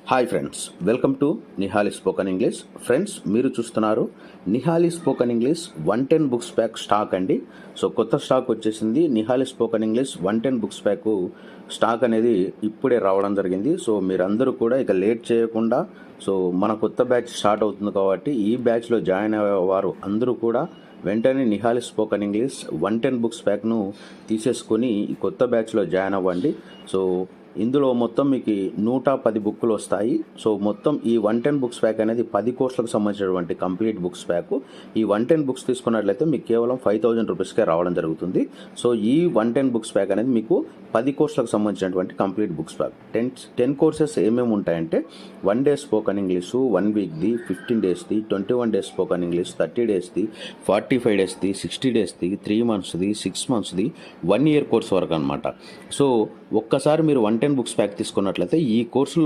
Hi friends, welcome to Nihali spoken English. Friends, మీరు చూస్తున్నారు Nihali spoken English 110 books pack stock అండి. So కొత్త stock వచ్చేసింది. Nihali spoken English 110 books pack stock అనేది ఇప్పుడే రావడం జరిగింది. సో మీరందరూ కూడా ఇక లేట్ చేయకుండా, సో మన కొత్త బ్యాచ్ స్టార్ట్ అవుతుంది కాబట్టి ఈ బ్యాచ్లో జాయిన్ అయ్యేవారు అందరూ కూడా వెంటనే నిహాలి స్పోకన్ ఇంగ్లీష్ 110 బుక్స్ ప్యాక్ను తీసేసుకొని ఈ కొత్త బ్యాచ్లో జాయిన్ అవ్వండి. సో ఇందులో మొత్తం మీకు 110 బుక్కులు వస్తాయి. సో మొత్తం ఈ 110 బుక్స్ ప్యాక్ అనేది 10 కోర్సులకు సంబంధించినటువంటి కంప్లీట్ బుక్స్ ప్యాక్. ఈ 110 బుక్స్ తీసుకున్నట్లయితే మీకు కేవలం 5000 రూపీస్కే రావడం జరుగుతుంది. సో ఈ 110 బుక్స్ ప్యాక్ అనేది మీకు 10 కోర్సులకు సంబంధించినటువంటి కంప్లీట్ బుక్స్ ప్యాక్. 10 కోర్సెస్ ఏమేమి ఉంటాయంటే 1 day spoken English, 1 వీక్ది, 15 డేస్ది, 21 days spoken English, 30 డేస్ది, 45 డేస్ది, 60 డేస్ది, 3 మంత్స్ది, 6 మంత్స్ది, 1 year course వరకు అనమాట. సో ఒక్కసారి మీరు 110 బుక్స్ ప్యాక్ తీసుకున్నట్లయితే ఈ కోర్సులో